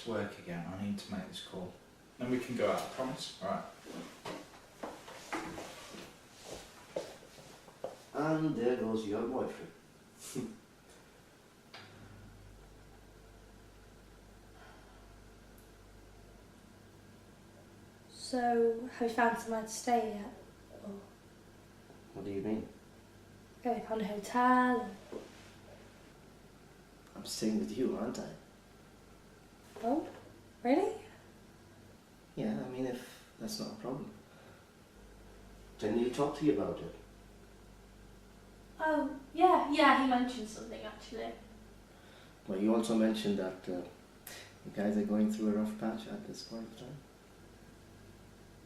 to work again. I need to make this call. Then we can go out, I promise? Alright. And there goes your boyfriend. So, have you found somewhere to stay yet? Or What do you mean? have you found a hotel? I'm staying with you, aren't I? Oh, really? Yeah, I mean, if that's not a problem. Didn't you talk to you about it? Oh, yeah, he mentioned something actually. Well, you also mentioned that you guys are going through a rough patch at this point in time.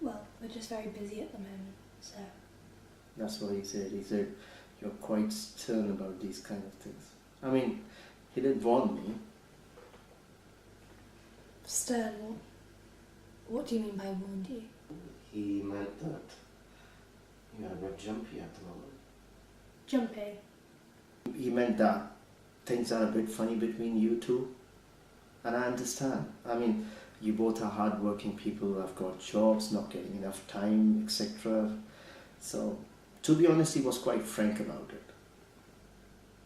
Well, we're just very busy at the moment, so... That's what he said. He said, you're quite stern about these kind of things. I mean, he did warn me. Stern, what do you mean by warned you? He meant that you are a bit jumpy at the moment. Jumpy? He meant that things are a bit funny between you two. And I understand. I mean, you both are hard-working people who have got jobs, not getting enough time, etc. So, to be honest, he was quite frank about it.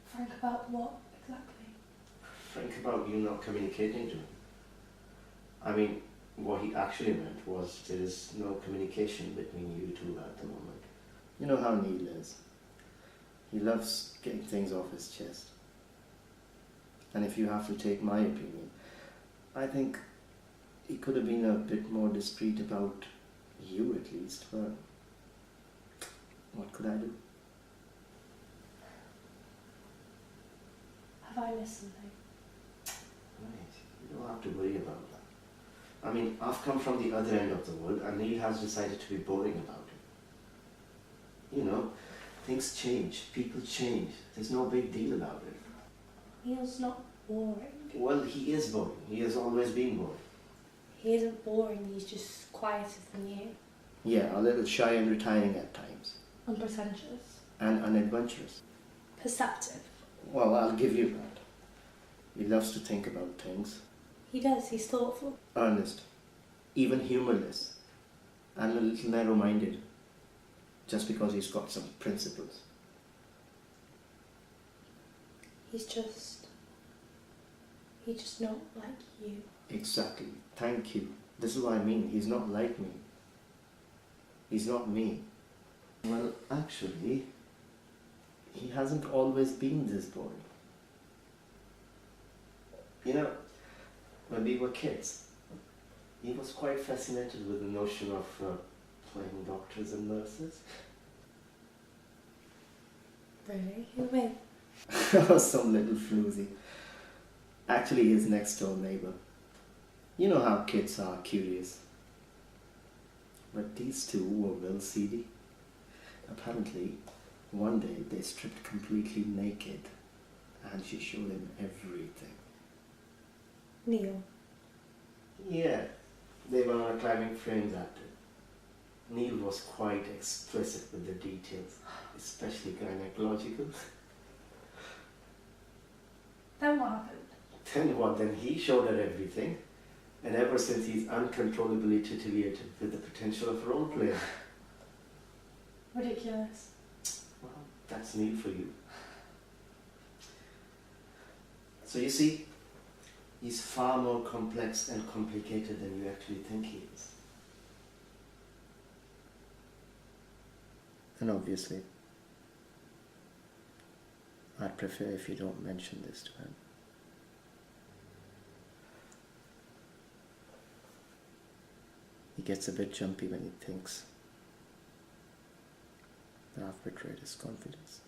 Frank about what, exactly? Frank about you not communicating to him. I mean, what he actually meant was there is no communication between you two at the moment. You know how Neil is. He loves getting things off his chest. And if you have to take my opinion, I think he could have been a bit more discreet about you at least, but what could I do? Have I missed something? Right, you don't have to worry about that. I mean, I've come from the other end of the world and Neil has decided to be boring about it. You know, things change, people change. There's no big deal about it. Neil's not boring. Well, he is boring. He has always been boring. He isn't boring, he's just quieter than you. Yeah, a little shy and retiring at times. Unpretentious. And unadventurous. Perceptive. Well, I'll give you that. He loves to think about things. He does, he's thoughtful. Earnest. Even humorless. And a little narrow-minded. Just because he's got some principles. He's just not like you. Exactly. Thank you. This is what I mean. He's not like me. He's not me. Well, actually, he hasn't always been this boring. You know, when we were kids, he was quite fascinated with the notion of playing doctors and nurses. Really? Who with? Some little floozy. Actually, his next door neighbor. You know how kids are curious. But these two were well seedy. Apparently, one day they stripped completely naked and she showed him everything. Neil. Yeah, they were on a climbing frame that day. Neil was quite explicit with the details, especially gynecological. Then what happened? Then what? Then he showed her everything. And ever since he's uncontrollably titillated with the potential of role play. Ridiculous. Well, that's Neil for you. So you see, he's far more complex and complicated than you actually think he is. And obviously, I'd prefer if you don't mention this to him. He gets a bit jumpy when he thinks that I've betrayed his confidence.